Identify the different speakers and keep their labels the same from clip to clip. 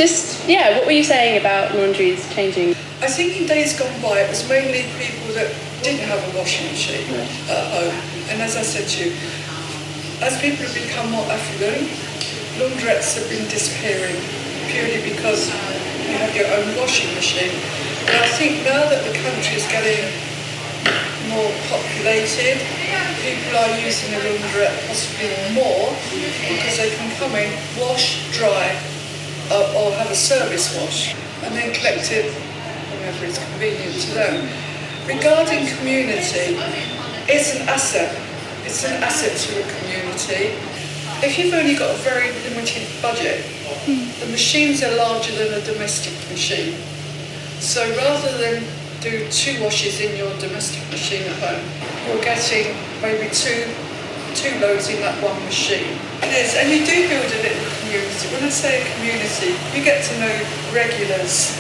Speaker 1: what were you saying about laundries changing?
Speaker 2: I think in days gone by it was mainly people that didn't have a washing machine at home. And as I said to you, as people have become more affluent, laundrettes have been disappearing purely because you have your own washing machine. And I think now that the country is getting more populated, people are using a laundrette possibly more because they can come in, wash, dry, or have a service wash and then collect it whenever it's convenient to them. Regarding community, it's an asset. It's an asset to a community. If you've only got a very limited budget, the machines are larger than a domestic machine. So rather than do 2 washes in your domestic machine at home, you're getting maybe two loads in that one machine. Yes, and you do build a little community. When I say a community, you get to know regulars.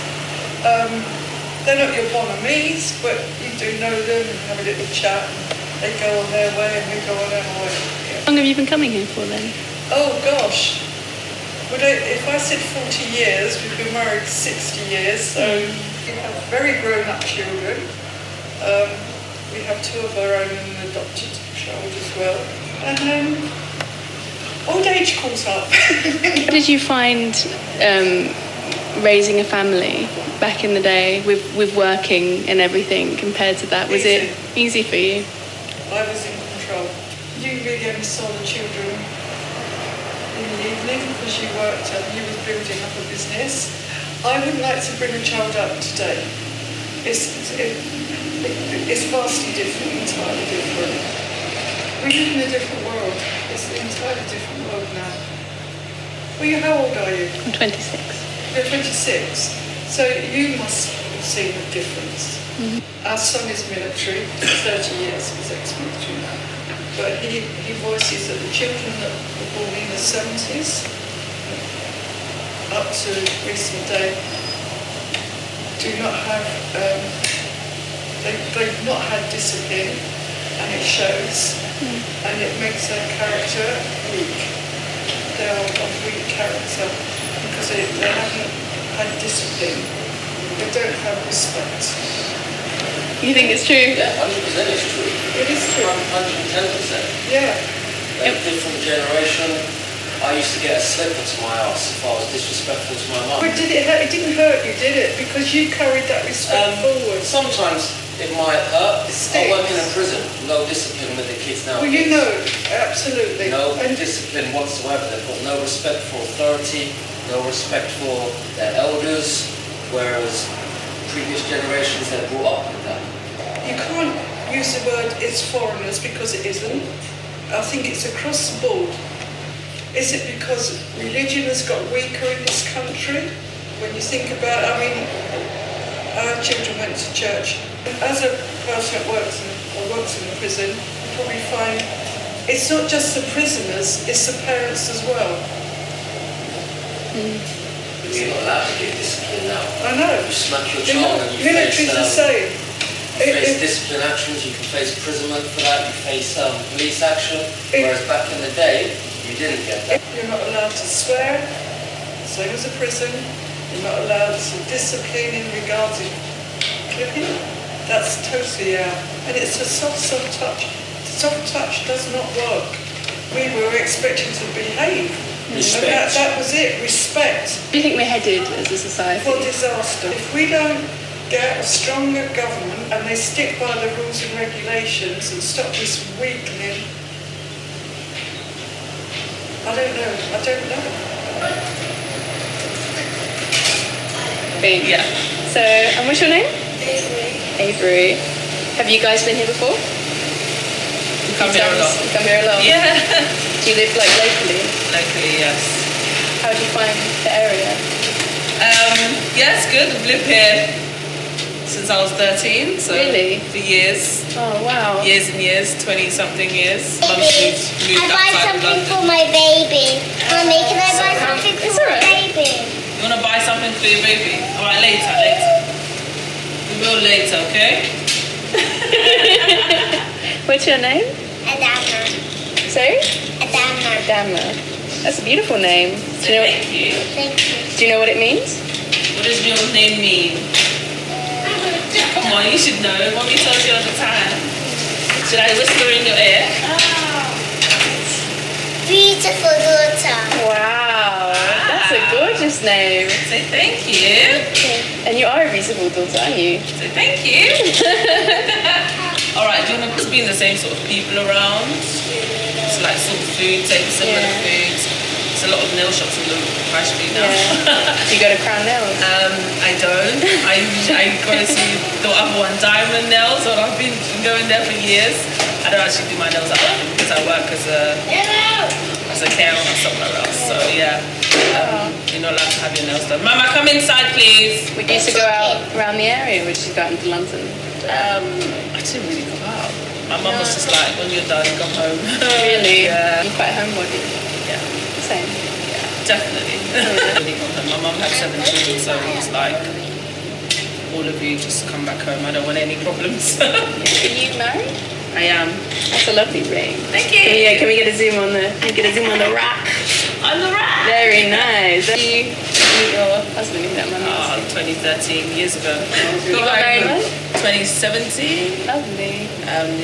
Speaker 2: They're not your bon-amis, but you do know them and have a little chat. And they go on their way and you go on our way. Yeah.
Speaker 1: How long have you been coming here for then?
Speaker 2: Oh gosh. If I said 40 years, we've been married 60 years, so we have very grown-up children. We have 2 of our own and an adopted child as well. And old age comes up.
Speaker 1: How did you find raising a family back in the day with working and everything compared to that? Was it easy for you?
Speaker 2: I was in control. You really only saw the children in the evening because you worked and you were building up a business. I wouldn't like to bring a child up today. It's vastly different, entirely different. We live in a different world. It's an entirely different world now. Well, how old are you?
Speaker 1: I'm 26.
Speaker 2: You're 26. So you must have seen the difference. Mm-hmm. Our son is military, 30 years, he's ex-military now. But he voices that the children that were born in the 70s, up to recent day, do not have, they've not had discipline, and it shows, and it makes their character weak. They are of weak character because they haven't had discipline. They don't have respect.
Speaker 1: You think it's true?
Speaker 3: Yeah, 100% it's true.
Speaker 2: It is true.
Speaker 3: 110%.
Speaker 2: Yeah.
Speaker 3: Like different generation. I used to get a slipper to my ass if I was disrespectful to my mum.
Speaker 2: But did it hurt? It didn't hurt you, did it? Because you carried that respect forward.
Speaker 3: Sometimes it might hurt. I work in a prison. No discipline with the kids now.
Speaker 2: Well, you know, absolutely.
Speaker 3: No discipline whatsoever. They've got no respect for authority, no respect for their elders, whereas previous generations had brought up with that.
Speaker 2: You can't use the word "it's foreigners" because it isn't. I think it's across the board. Is it because religion has got weaker in this country? When you think about, I mean, our children went to church. As a person that works in a prison, you probably find it's not just the prisoners, it's the parents as well.
Speaker 3: You're not allowed to give discipline now.
Speaker 2: I know.
Speaker 3: You smack your child and you
Speaker 2: military's the same.
Speaker 3: You face discipline actions, you can face imprisonment for that, you face police action, whereas back in the day, you didn't get that.
Speaker 2: You're not allowed to swear, same as a prison. You're not allowed to discipline in regards to clipping. That's totally out. And it's a soft touch. Soft touch does not work. We were expected to behave.
Speaker 3: Respect.
Speaker 2: And that was it, respect.
Speaker 1: Do you think we're headed as a society?
Speaker 2: For disaster. If we don't get a stronger government and they stick by the rules and regulations and stop this weakening, I don't know.
Speaker 1: Yeah. So, and what's your name? Avery. Have you guys been here before?
Speaker 4: You come here a lot.
Speaker 1: You come here a lot?
Speaker 4: Yeah.
Speaker 1: Do you live like locally?
Speaker 4: Locally, yes.
Speaker 1: How do you find the area?
Speaker 4: Yeah, it's good. I've lived here since I was 13, so
Speaker 1: Really?
Speaker 4: for years.
Speaker 1: Oh wow.
Speaker 4: Years and years, 20-something years. Mum's moved
Speaker 5: I buy
Speaker 4: outside of
Speaker 5: something for
Speaker 4: London.
Speaker 5: my baby. Mommy, can I buy something for
Speaker 1: It's
Speaker 5: my
Speaker 1: alright.
Speaker 5: baby?
Speaker 4: You want to buy something for your baby? Alright, later. We will later, okay?
Speaker 1: What's your name?
Speaker 5: Adama.
Speaker 1: Sorry?
Speaker 5: Adama.
Speaker 1: Adama. That's a beautiful name. Do you know
Speaker 4: Thank you.
Speaker 5: Thank you.
Speaker 1: Do you know what it means?
Speaker 4: What does your name mean? Come on, you should know. Mommy tells you all the time. Should I whisper in your ear?
Speaker 5: Beautiful daughter.
Speaker 1: Wow, that's a gorgeous name.
Speaker 4: Say thank you.
Speaker 1: And you are a beautiful daughter, aren't you?
Speaker 4: Say thank you. All right, do you want to be in the same sort of people around? It's like sort of food, take similar foods. There's a lot of nail shops in the high street now.
Speaker 1: Do you go to Crown Nails?
Speaker 4: I don't. I go to see the other one, Diamond Nails, and I've been going there for years. I don't actually do my nails at home because I work as a carer or somewhere else. So yeah, you're not allowed to have your nails done. Mama, come inside, please.
Speaker 1: We used to go out around the area, we just go out into London.
Speaker 4: I didn't really go out. My mum was just like, when you're done, come home.
Speaker 1: Really?
Speaker 4: Yeah.
Speaker 1: You're quite homebody.
Speaker 4: Yeah.
Speaker 1: Same.
Speaker 4: Definitely. My mum had 7 children, so it was like, all of you just come back home. I don't want any problems.
Speaker 1: Are you married?
Speaker 4: I am.
Speaker 1: That's a lovely ring.
Speaker 4: Thank you.
Speaker 1: Can we get a zoom on the rack?
Speaker 4: On the right.
Speaker 1: Very nice. You meet your husband in that money?
Speaker 4: 2013, years ago.
Speaker 1: You got married when?
Speaker 4: 2017.
Speaker 1: Lovely.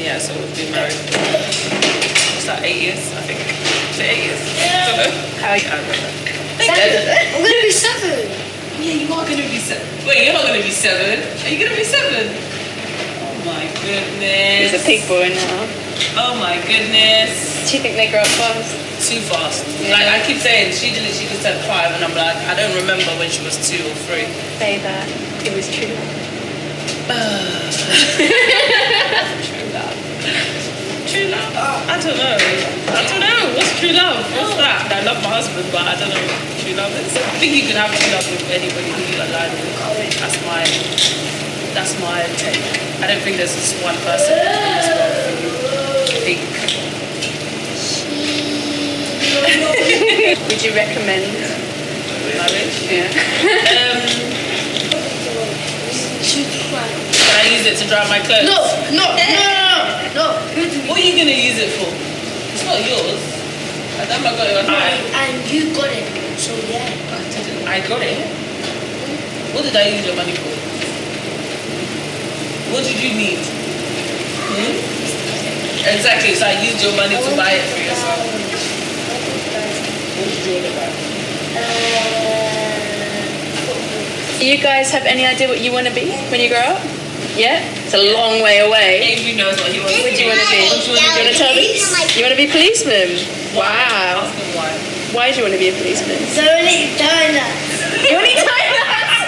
Speaker 4: Yeah, so we've been married for, what's that, 8 years, I think. Is it 8 years? I don't know.
Speaker 1: How are you?
Speaker 4: I don't know.
Speaker 5: I'm going to be 7.
Speaker 4: Yeah, you are going to be 7. Wait, you're not going to be 7. Are you going to be 7? Oh my goodness.
Speaker 1: He's a pig boy now.
Speaker 4: Oh my goodness.
Speaker 1: Do you think they grow up fast?
Speaker 4: Too fast.
Speaker 1: Yeah.
Speaker 4: Like I keep saying, she just said 5, and I'm like, I don't remember when she was 2 or 3.
Speaker 1: Say that. It was true.
Speaker 4: True love. True love? I don't know. What's true love? What's that? I love my husband, but I don't know what true love is. I think you can have true love with anybody who you align with. That's my take. I don't think there's just one person in this world who you think.
Speaker 1: Would you recommend
Speaker 4: Marriage?
Speaker 1: Yeah.
Speaker 4: Can I use it to dry my clothes?
Speaker 5: No.
Speaker 4: What are you going to use it for? It's not yours. I'm not going to
Speaker 5: And you got it. So yeah.
Speaker 4: I got it. What did I use your money for? What did you need? Exactly, so I used your money to buy it for yourself. What did you order buy?
Speaker 1: Do you guys have any idea what you want to be when you grow up? Yeah? It's a long way away.
Speaker 4: Avery knows what he wants to
Speaker 1: What do you want to be?
Speaker 4: What do you want to
Speaker 1: You want to tell me? You want to be a policeman? Wow.
Speaker 4: Ask him why.
Speaker 1: Why do you want to be a policeman?
Speaker 5: So only donuts.
Speaker 1: You want to eat donuts?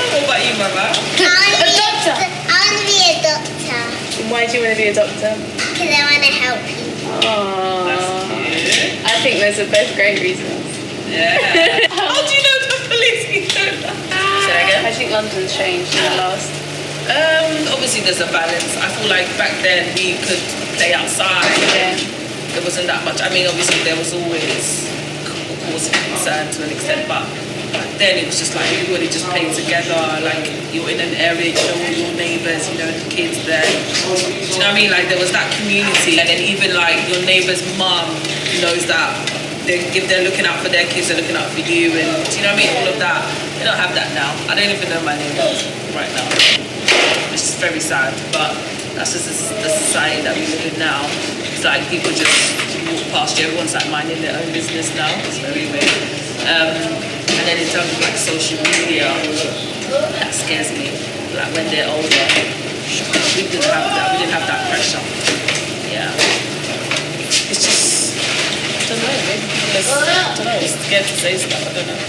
Speaker 4: What about you, Mama?
Speaker 5: A doctor. I want to be a doctor.
Speaker 1: Why do you want to be a doctor?
Speaker 5: Because I want to help people.
Speaker 1: Oh,
Speaker 4: Cute.
Speaker 1: I think those are both great reasons.
Speaker 4: Yeah. How do you know the police can do that? Say again?
Speaker 1: I think London's changed in the last.
Speaker 4: Obviously there's a balance. I feel like back then we could play outside.
Speaker 1: Yeah.
Speaker 4: There wasn't that much. I mean, obviously there was always cause for concern to an extent, but back then it was just like everybody just played together. Like you're in an area, you know all your neighbours, you know the kids there. Do you know what I mean? Like there was that community, and then even like your neighbour's mum knows that if they're looking out for their kids, they're looking out for you, and do you know what I mean? All of that. They don't have that now. I don't even know my neighbours right now. It's just very sad, but that's just the society that we live in now. It's like people just walk past you. Everyone's like minding their own business now. It's very weird. And then in terms of like social media, that scares me. Like when they're older, we didn't have that. We didn't have that pressure. Yeah. It's just, I don't know. Maybe people are, I don't know. Scared to say stuff. I don't know.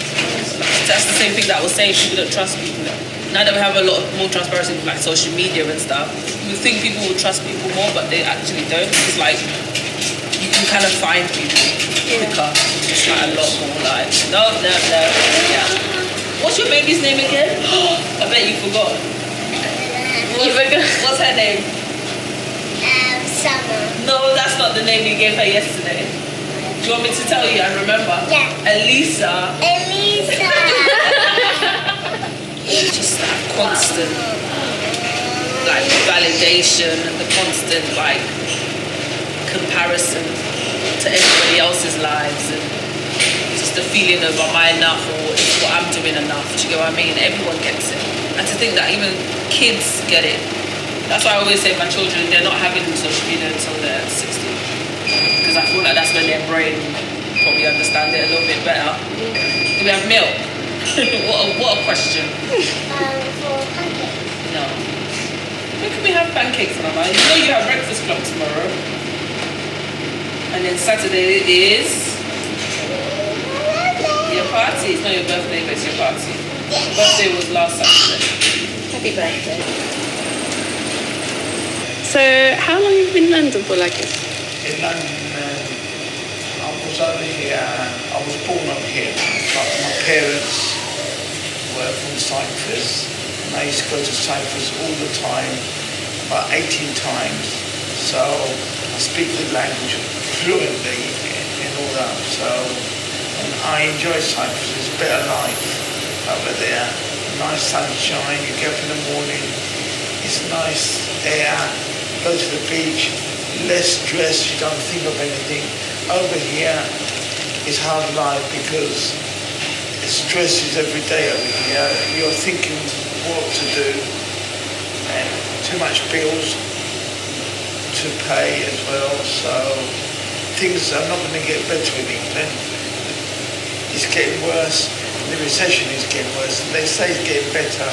Speaker 4: That's the same thing that I was saying. People don't trust people. Now that we have a lot more transparency with like social media and stuff, we think people will trust people more, but they actually don't. It's like you can kind of find people quicker. It's like a lot more like no. Yeah. What's your baby's name again? I bet you forgot.
Speaker 1: You forgot?
Speaker 4: What's her name?
Speaker 5: Summer.
Speaker 4: No, that's not the name you gave her yesterday. Do you want me to tell you? I remember.
Speaker 5: Yeah.
Speaker 4: Elisa. Just that constant like validation and the constant like comparison to everybody else's lives, and the feeling of am I enough or is what I'm doing enough? Do you get what I mean? Everyone gets it. And to think that even kids get it. That's why I always say my children, they're not having social media until they're 16. Because I feel like that's when their brain probably understand it a little bit better. Do we have milk? what a question.
Speaker 5: For pancakes.
Speaker 4: No. When can we have pancakes, Mama? You know you have breakfast club tomorrow. And then Saturday is your party. It's not your birthday, but it's your party. Birthday was last Saturday.
Speaker 1: Happy birthday. So, how long have you been in London for, like this?
Speaker 6: In London, I was born up here, but my parents were from Cyprus, and I used to go to Cyprus all the time, about 18 times. So I speak the language fluently and all that. So and I enjoy Cyprus. It's a better life over there. Nice sunshine. You get up in the morning. It's nice air. Go to the beach. Less stress. You don't think of anything. Over here, it's hard life because stress is every day over here. You're thinking what to do, and too much bills to pay as well. So things are not going to get better in England. It's getting worse. The recession is getting worse. They say it's getting better,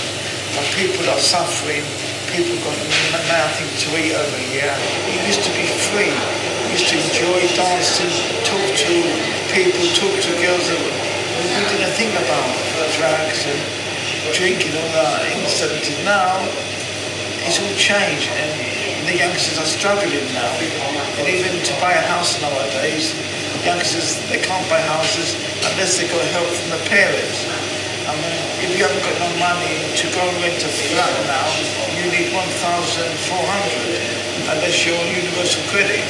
Speaker 6: but people are suffering. People got nothing to eat over here. It used to be free. We used to enjoy dancing, talk to people, talk to girls that we didn't think about drugs and drinking all that in the 70s. Now, it's all changed and the youngsters are struggling now. And even to buy a house nowadays, youngsters, they can't buy houses unless they got help from the parents. I mean, if you haven't got no money to go and rent a flat now, you need 1,400 unless you're on universal credit.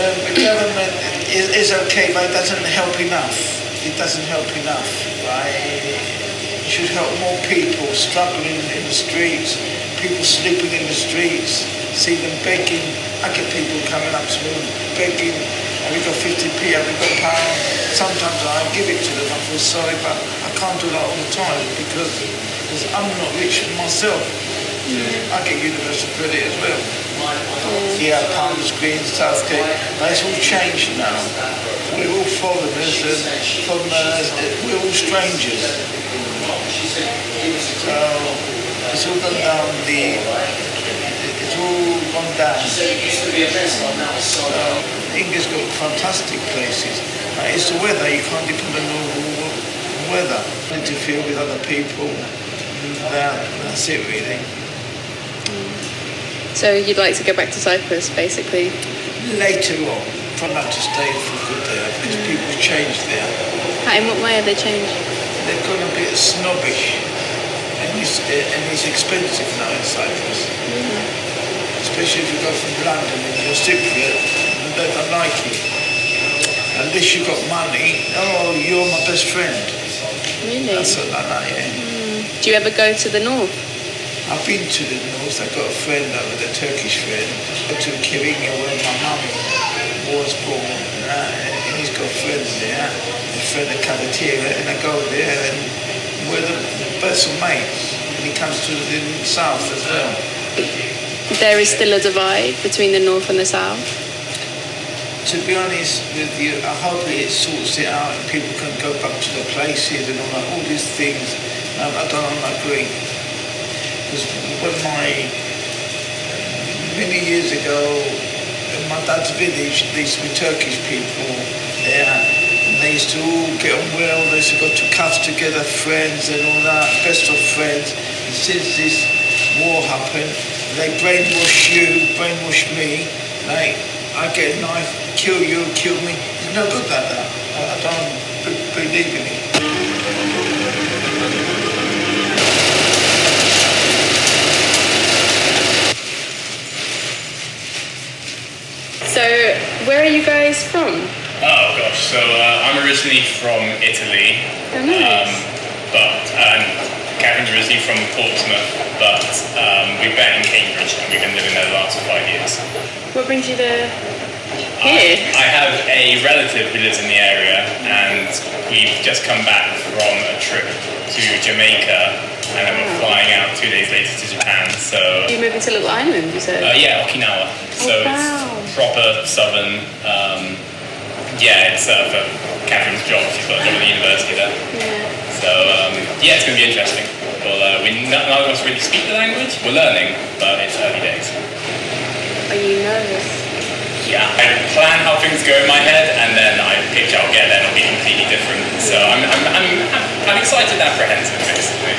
Speaker 6: The government is okay, but it doesn't help enough. It doesn't help enough, right? It should help more people struggling in the streets, people sleeping in the streets, see them begging. I get people coming up to me begging, have we got 50p, have we got a pound? Sometimes I give it to them, I feel sorry, but I can't do that all the time because I'm not rich myself. I get universal credit as well. Yeah, Palms Green, Southgate, but it's all changed now. We're all foreigners and we're all strangers. So it's all gone down it's all gone down. England's got fantastic places. It's the weather, you can't depend on normal weather. Interfere with other people, that's it really.
Speaker 1: So you'd like to go back to Cyprus, basically?
Speaker 6: Later on, try not to stay for good there because people change there.
Speaker 1: In what way have they changed?
Speaker 6: They've gone a bit snobbish and it's expensive now in Cyprus. Especially if you go from London and you're Cypriot, they don't like it. Unless you've got money, oh, you're my best friend.
Speaker 1: Really?
Speaker 6: That's what I like, yeah.
Speaker 1: Do you ever go to the north?
Speaker 6: I've been to the north. I've got a friend over there, a Turkish friend. I go to Kirinya where my mum was born, and he's got friends there. A friend at cafeteria, and I go there, and we're the best of mates. And he comes to the south as well.
Speaker 1: There is still a divide between the north and the south?
Speaker 6: To be honest with you, I hope it sorts it out and people can go back to their places and all these things. I don't agree. Because when many years ago, in my dad's village, there used to be Turkish people there, and they used to all get on well, they used to go to cafes together, friends and all that, best of friends. And since this war happened, they brainwash you, brainwash me, like, I get a knife, kill you, kill me. It's no good like that. I don't believe in it.
Speaker 1: So, where are you guys from?
Speaker 7: Oh gosh, so I'm originally from Italy,
Speaker 1: Oh, nice.
Speaker 7: but Catherine's originally from Portsmouth, but we met in Cambridge and we've been living there the last 5 years.
Speaker 1: What brings you there? Here?
Speaker 7: I have a relative who lives in the area, and we've just come back from a trip to Jamaica, and then we're flying out 2 days later to Japan. So
Speaker 1: You're moving to a little island, you said?
Speaker 7: yeah, Okinawa. So
Speaker 1: wow.
Speaker 7: it's proper southern. Yeah, it's for Catherine's job. She's got a job at the university there.
Speaker 1: Yeah.
Speaker 7: So yeah, it's going to be interesting. Well, none of us really speak the language. We're learning, but it's early days.
Speaker 1: Are you nervous?
Speaker 7: Yeah, I plan how things go in my head, and then I picture I'll get there and it'll be completely different. So I'm excited and apprehensive, basically.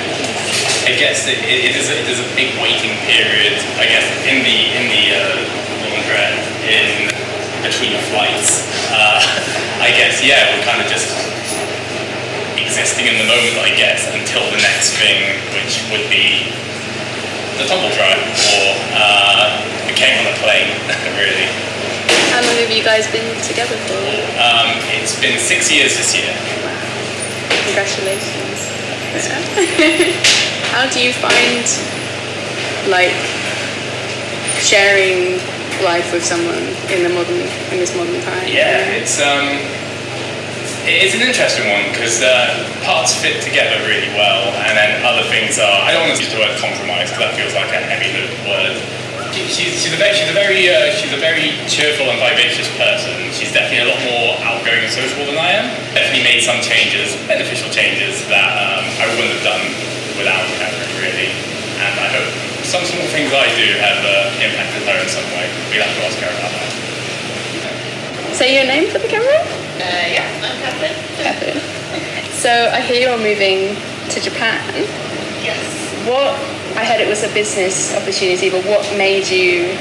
Speaker 7: I guess it is a big waiting period. I guess in the laundrette in between flights. I guess we're kind of just existing in the moment, I guess, until the next thing, which would be the tumble dry or the cake on a plane, really.
Speaker 1: How long have you guys been together for?
Speaker 7: It's been 6 years this year.
Speaker 1: Congratulations. How do you find, like, sharing life with someone in this modern time?
Speaker 7: Yeah, it's an interesting one because parts fit together really well, and then other things are. I don't want to use the word compromise because that feels like a heavy word. She's a very cheerful and vivacious person. She's definitely a lot more outgoing and sociable than I am. Definitely made some changes, beneficial changes that I wouldn't have done without Catherine, really. And I hope some small things I do have impacted her in some way. We'll have to ask her about that.
Speaker 1: Say your name for the camera?
Speaker 8: Yeah, I'm Catherine.
Speaker 1: Catherine. So I hear you're moving to Japan.
Speaker 8: Yes.
Speaker 1: I heard it was a business opportunity, but what made you?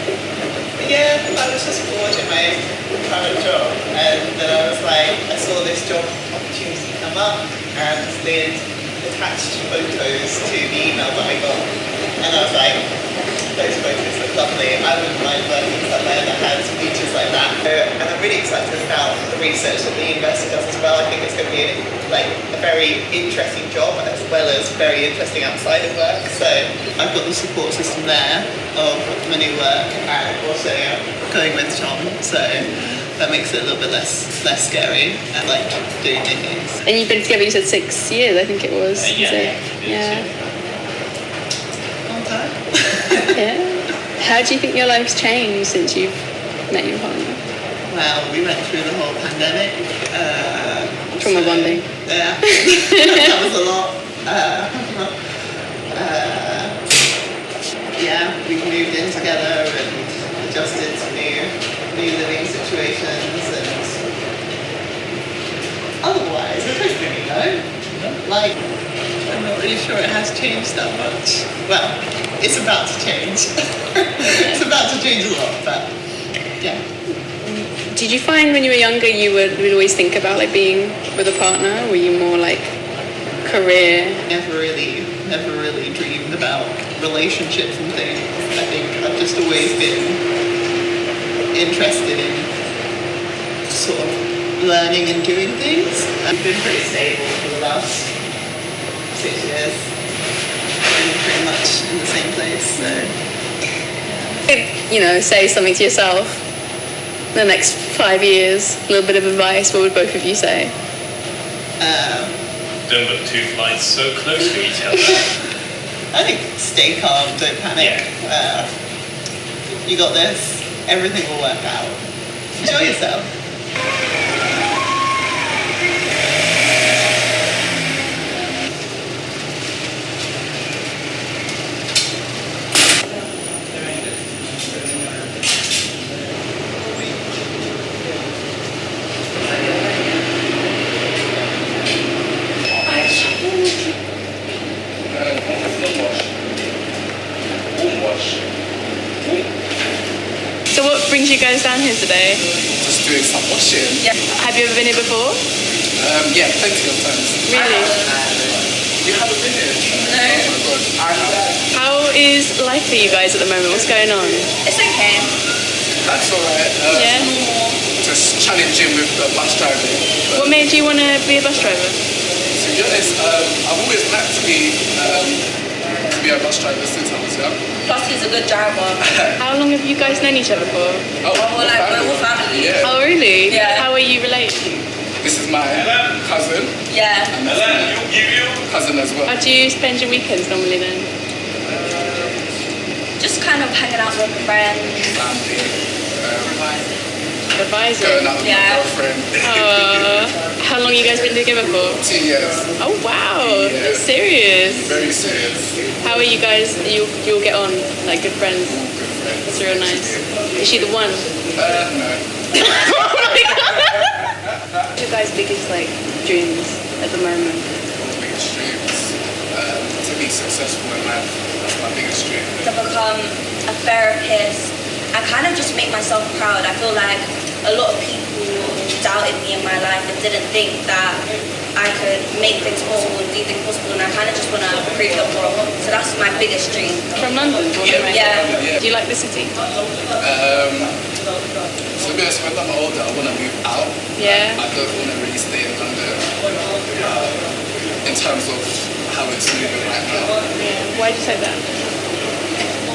Speaker 8: Yeah, I was just bored in my current job, and then I was like, I saw this job opportunity come up, and they'd attached photos to the email that I got, and I was like, those photos look lovely. I wouldn't mind working somewhere that has features like that. And I'm really excited about the research that the university does as well. I think it's going to be a very interesting job as well as very interesting outside of work. So I've got the support system there of my new work and also going with Tom. So that makes it a little bit less scary and like doing new things.
Speaker 1: And you've been together, you said 6 years, I think it was.
Speaker 7: Yeah.
Speaker 8: Long time.
Speaker 1: Yeah. How do you think your life's changed since you've met your partner?
Speaker 8: Well, we went through the whole pandemic.
Speaker 1: Trauma bonding.
Speaker 8: Yeah, that was a lot. Yeah, we moved in together and adjusted to new living situations, and otherwise, I don't really know. Like, I'm not really sure it has changed that much. Well, it's about to change. It's about to change a lot, but yeah.
Speaker 1: Did you find when you were younger you would always think about like being with a partner? Were you more like career?
Speaker 8: Never really dreamed about relationships and things. I think I've just always been interested in sort of learning and doing things. I've been pretty stable for the last 6 years. Been pretty much in the same place, so.
Speaker 1: You know, say something to yourself. The next 5 years, a little bit of advice. What would both of you say?
Speaker 7: Don't put two flights so close to each other.
Speaker 8: I think stay calm, don't panic. You got this. Everything will work out. Enjoy yourself.
Speaker 1: So what brings you guys down here today?
Speaker 9: Just doing some washing.
Speaker 1: Yeah. Have you ever been here before?
Speaker 9: Yeah, plenty of times.
Speaker 1: Really?
Speaker 9: You haven't been here?
Speaker 10: No.
Speaker 9: Oh my god, I have.
Speaker 1: How is life for you guys at the moment? What's going on?
Speaker 10: It's okay.
Speaker 9: That's alright.
Speaker 1: Yeah.
Speaker 9: Just challenging with the bus driving.
Speaker 1: What made you want to be a bus driver?
Speaker 9: To be honest, I've always liked to be a bus driver since I was young.
Speaker 10: Plus, he's a good driver.
Speaker 1: How long have you guys known each other for?
Speaker 10: We're all family.
Speaker 9: Yeah.
Speaker 1: Oh,
Speaker 8: Yeah.
Speaker 9: And cousin as well.
Speaker 1: How do you spend your weekends normally then?
Speaker 8: Just kind of hanging out with friends.
Speaker 9: Family.
Speaker 1: Revising?
Speaker 9: Going out with my
Speaker 8: Yeah.
Speaker 9: girlfriend.
Speaker 1: How long you guys been together for?
Speaker 9: 2 years.
Speaker 1: Oh wow,
Speaker 9: Yeah.
Speaker 1: that's serious.
Speaker 9: Very serious.
Speaker 1: How are you guys? You'll get on like good friends.
Speaker 9: Good friends.
Speaker 1: It's real nice. Is she the one?
Speaker 9: No.
Speaker 1: What's your guys' biggest like dreams at the moment?
Speaker 9: Biggest dreams. To be successful in life. That's my biggest dream.
Speaker 8: To become a therapist and kind of just make myself proud. I feel like a lot of people doubted me in my life and didn't think that I could make things possible and do things possible, and I kind of just want to prove them wrong. So that's my biggest dream.
Speaker 1: From London, born and raised?
Speaker 8: Yeah.
Speaker 1: Do you like the city?
Speaker 9: So to be honest, when I'm older, I want to move out.
Speaker 1: Yeah.
Speaker 9: I don't want to really stay in London in terms of how it's moving right now.
Speaker 1: Yeah. Why do you say that?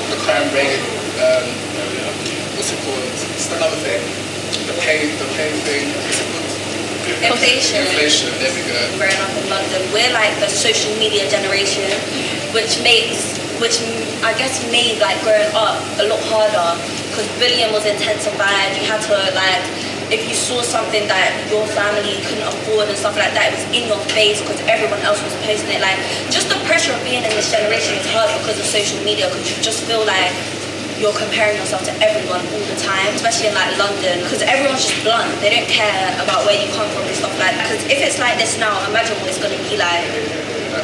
Speaker 9: The crime rate, what's it called? It's another thing. The pay thing. What's it called? Inflation, there we go.
Speaker 8: Growing up in London, we're like the social media generation, which I guess made like growing up a lot harder because bullying was intensified. You had to like, if you saw something that your family couldn't afford and stuff like that, it was in your face because everyone else was posting it. Like, just the pressure of being in this generation is hard because of social media, because you just feel like you're comparing yourself to everyone all the time, especially in like London, because everyone's just blunt. They don't care about where you come from and stuff like that. Because if it's like this now, imagine what it's going to be like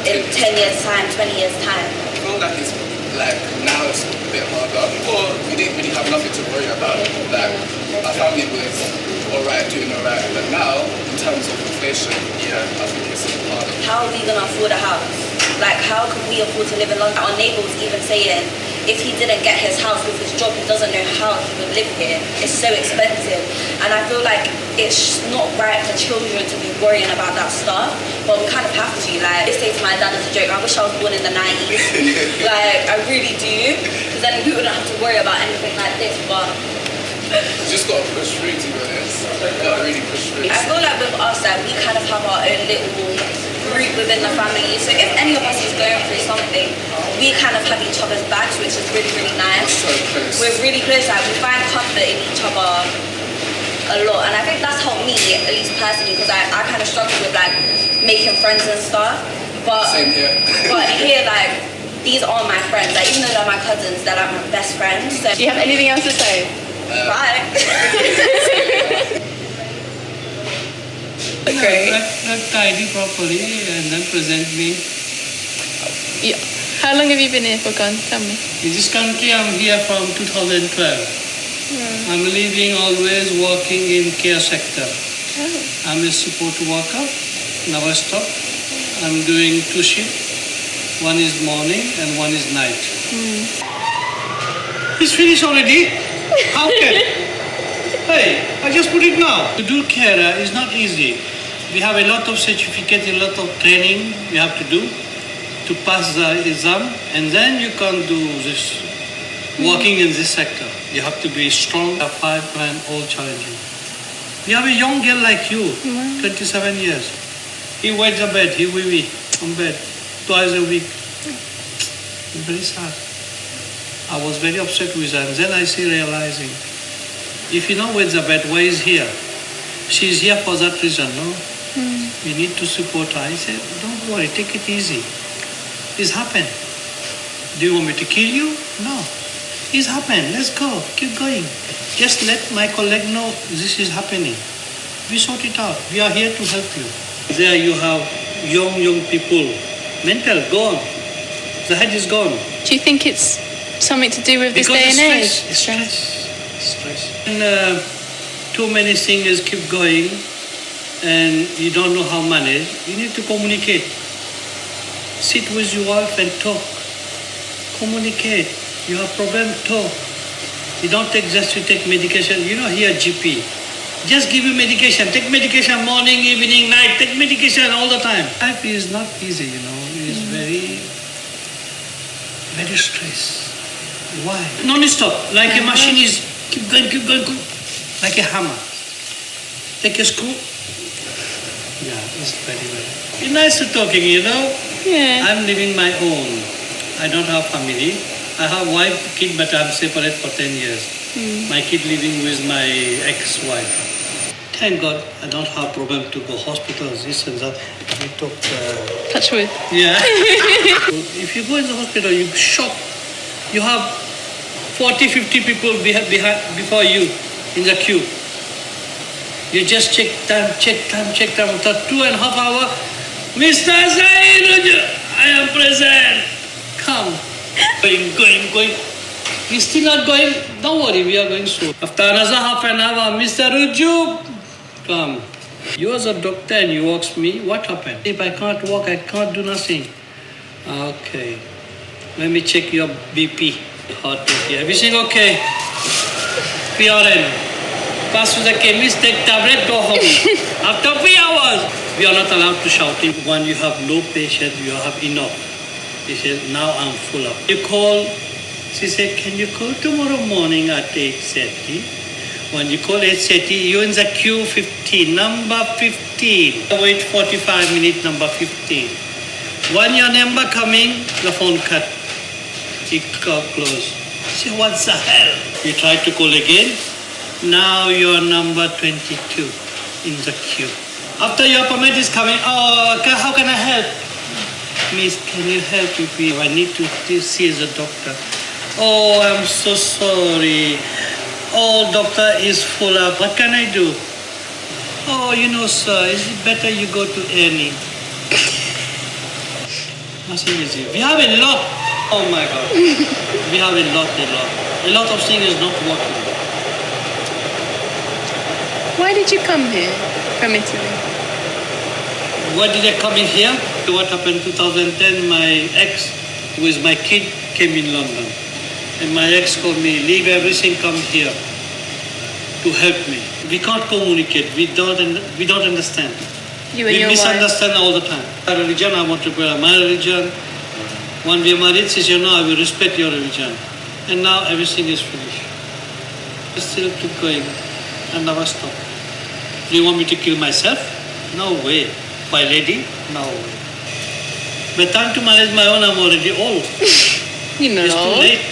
Speaker 8: in 10 years time, 20 years time.
Speaker 9: I feel like it's like now it's a bit harder. Or we didn't really have nothing to worry about. Like our family was alright, doing alright, but now in terms of inflation, yeah, I think it's harder.
Speaker 8: How are we going to afford a house? Like, how could we afford to live in London? Our neighbour was even saying, if he didn't get his house with his job, he doesn't know how he would live here. It's so expensive. And I feel like it's not right for children to be worrying about that stuff, but we kind of have to. Like, I say to my dad as a joke, I wish I was born in the 90s. Like, I really do, because then we wouldn't have to worry about anything like this, but
Speaker 9: You just gotta push through, to be honest. You gotta really push through.
Speaker 8: I feel like with us that we kind of have our own little group within the family. So if any of us is going through something, we kind of have each other's backs, which is really, really nice.
Speaker 9: So close.
Speaker 8: We're really close, like we find comfort in each other a lot. And I think that's helped me, at least personally, because I kind of struggle with like making friends and stuff. But
Speaker 9: Same here.
Speaker 8: But here, like, these are my friends. Like, even though they're my cousins, they're like my best friends. So
Speaker 1: Do you have anything else to say?
Speaker 8: bye.
Speaker 1: Great.
Speaker 10: Let tidy properly and then present me.
Speaker 1: Yeah. How long have you been here for, Gon? Tell me.
Speaker 10: In this country, I'm here from 2012. I'm living always working in care sector. I'm a support worker, never stop. I'm doing 2 shifts. One is morning and one is night. It's finished already? How can? Hey, I just put it now. To do carer is not easy. We have a lot of certificate, a lot of training we have to do to pass the exam, and then you can do this, working in this sector. You have to be strong, have 5 men, all challenging. We have a young girl like you, 27 years. He wets the bed, he wee on bed, twice a week. Very sad. I was very upset with her, and then I see realizing, if you know where's the bed, why is here? She's here for that reason, no? We need to support her. I said, don't worry, take it easy. It's happened. Do you want me to kill you? No. It's happened. Let's go. Keep going. Just let my colleague know this is happening. We sort it out. We are here to help you. There you have young people. Mental, gone. The head is gone.
Speaker 1: Do you think it's something to do with this
Speaker 10: Because
Speaker 1: day and age?
Speaker 10: it's stress. And too many things keep going, and you don't know how to manage. You need to communicate. Sit with your wife and talk. Communicate. You have problem, talk. You don't take just to take medication. You know, here GP. Just give you medication. Take medication morning, evening, night. Take medication all the time. Life is not easy, you know. It is very stress. Why? Non-stop. Like a machine is keep going. Like a hammer. Take a screw. Yeah, it's very well. It's nice to talking, you know.
Speaker 1: Yeah.
Speaker 10: I'm living my own. I don't have family. I have wife, kid, but I'm separate for 10 years. My kid living with my ex-wife. Thank God I don't have problem to go hospitals, this and that. We talk.
Speaker 1: Touch wood.
Speaker 10: Yeah. If you go in the hospital, you're shocked. You have 40, 50 people before you in the queue. You just check time. After 2.5 hours, Mr. Zaid, I am present. Come. Going. He's still not going. Don't worry, we are going soon. After another half an hour, Mr. Ruju, come. You as a doctor and you ask me, what happened? If I can't walk, I can't do nothing. Okay. Let me check your BP, heart rate. Everything okay? PRN. Pass to the chemist, take tablet, go home. After 3 hours, we are not allowed to shout. When you have no patient, you have enough. He said, now I'm full up. You call, she said, can you call tomorrow morning at 8:30? When you call 8:30, you're in the queue 15, number 15. Wait 45 minutes, number 15. When your number coming, the phone cut. It close. She said, what the hell? You try to call again. Now you're number 22 in the queue. After your appointment is coming, how can I help? Miss, can you help me please? I need to see the doctor. Oh, I'm so sorry. Oh, doctor is full up. What can I do? Oh, you know, sir, is it better you go to Annie? Nothing easy. We have a lot. Oh my God. We have a lot. A lot of things is not working.
Speaker 1: Why did you come here from Italy?
Speaker 10: Why did I come in here? What happened in 2010, my ex with my kid came in London. And my ex called me, leave everything, come here to help me. We can't communicate, we don't understand.
Speaker 1: You and
Speaker 10: We
Speaker 1: your
Speaker 10: misunderstand all the time. My religion, I want to pray my religion. When we are married, she said, no, I will respect your religion. And now everything is finished. I still keep going. I never stop. Do you want me to kill myself? No way. My lady? No way. By the time to manage my own, I'm already old.
Speaker 1: You know.
Speaker 10: It's too late.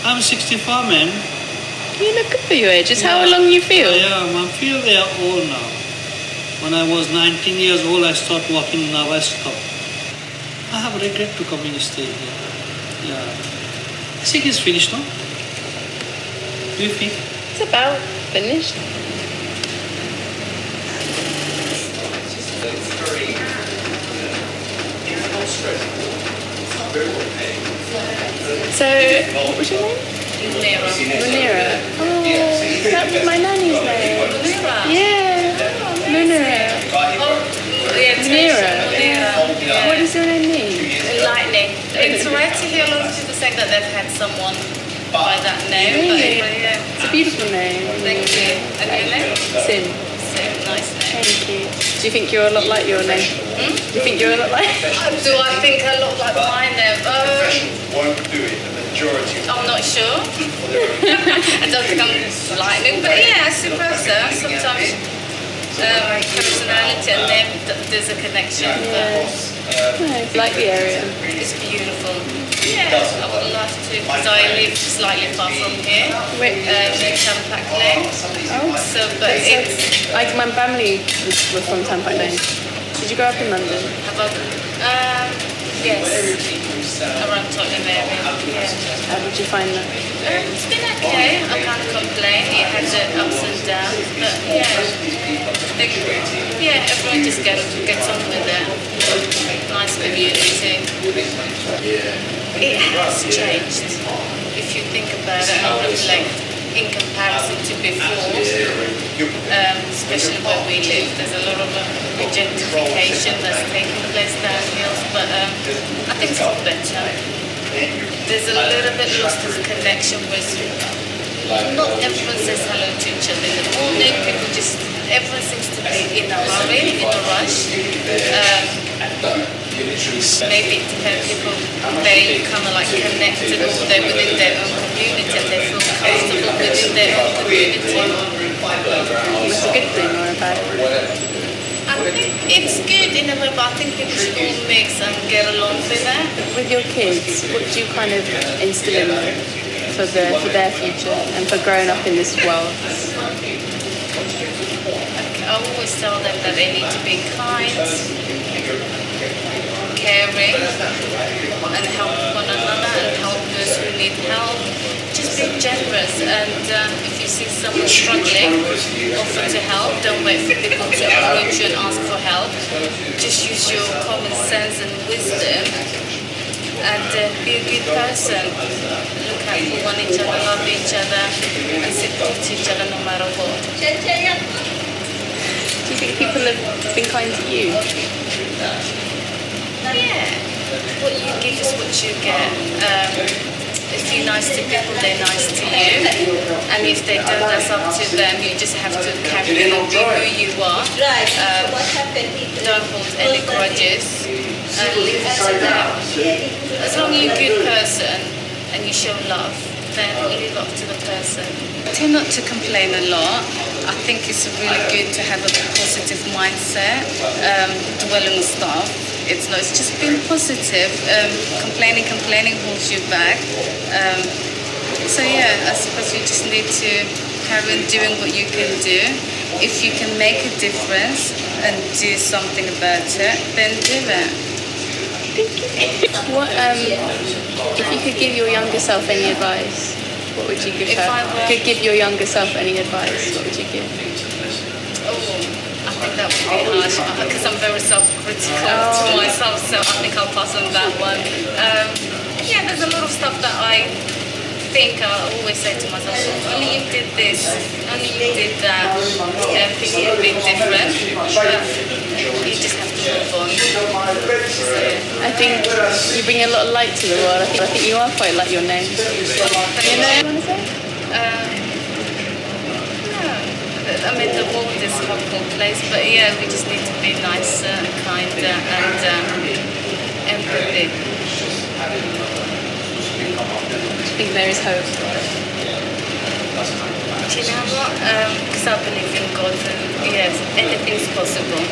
Speaker 10: I'm 64, man.
Speaker 1: You look good for your age. It's how long you feel.
Speaker 10: I feel they are old now. When I was 19 years old, I started working, now I stopped. I have regret to come and stay here. Yeah. I think it's finished now. Do you think?
Speaker 1: It's about finished. So, what was your name? Munira. Oh, that was my nanny's name. Yeah, Munira. Munira. What does your name mean?
Speaker 11: Enlightening. It's rare to hear a lot of people saying that they've had someone by that name.
Speaker 1: Really?
Speaker 11: But yeah.
Speaker 1: It's a beautiful name.
Speaker 11: Thank you. And your name?
Speaker 1: Sim.
Speaker 11: Sim. Nice name.
Speaker 1: Thank you. Do you think you're a lot like your name? Do you think you're a lot like?
Speaker 11: Do I think I look like my name?
Speaker 12: Won't do it. The majority.
Speaker 11: I'm not sure. I don't think I'm lightning, but yeah, I suppose so. Sometimes personality and name, there's a connection.
Speaker 1: Nice. Like the area.
Speaker 11: It's beautiful. Yeah, I would love to, because I live slightly far from here, in Tampak Lane.
Speaker 1: Oh.
Speaker 11: So, but it's...
Speaker 1: Like my family was from Tampak Lane. Did you grow up in London?
Speaker 11: Yes, around Tottenham area. Yeah.
Speaker 1: How did you find that?
Speaker 11: It's been okay. I can't complain. It had the ups and downs, but everyone just gets on with it. Nice community. It has changed. If you think about it and reflect in comparison to before, especially where we live, there's a lot of gentrification that's taking place down hills, but I think it's got better. There's a little bit lost of connection with, not everyone says hello to each other in the morning, everyone seems to be in a hurry, in a rush. Maybe it depends, people, they kind of like connected, or they're within their own community and they feel comfortable within their own community.
Speaker 1: It's a good thing or a bad thing?
Speaker 11: I It's good in a way, but I think people should all mix and get along with it.
Speaker 1: With your kids, what do you kind of instill in them for their future and for growing up in this world?
Speaker 11: I always tell them that they need to be kind, caring, and help one another and help those who need help. Just be generous, and if you see someone struggling, offer to help. Don't wait for people to approach you and ask for help. Just use your common sense and wisdom, and be a good person. Look out for each other, love each other, and support each other no matter what.
Speaker 1: Do you think people have been kind to you?
Speaker 11: Yeah. What you give is what you get. If you're nice to people, they're nice to you. And if they don't, that's up to them. You just have to carry on, be who you are. Don't hold any grudges. And leave it to them. As long as you're a good person and you show love, then leave up to the person. I tend not to complain a lot. I think it's really good to have a positive mindset, dwelling on stuff. It's just being positive. Complaining holds you back. So yeah, I suppose you just need to carry on doing what you can do. If you can make a difference and do something about it, then do it.
Speaker 1: What if you could give your younger self any advice? What would you give her? If you could give your younger self any advice, what would you give?
Speaker 11: I think that would be harsh because I'm very self-critical to myself, so I think I'll pass on that one. Yeah, there's a lot of stuff that I think I always say to myself, only you did this, only you did that, things would be different, but you just have to move on. So,
Speaker 1: I think you bring a lot of light to the world. I think you are quite like your name. You know what you want to say?
Speaker 11: I mean, the world is a horrible place, but yeah, we just need to be nicer, kinder, and empathy.
Speaker 1: I think there is hope.
Speaker 11: Do you know what? Because I believe in God, and yes, anything's possible.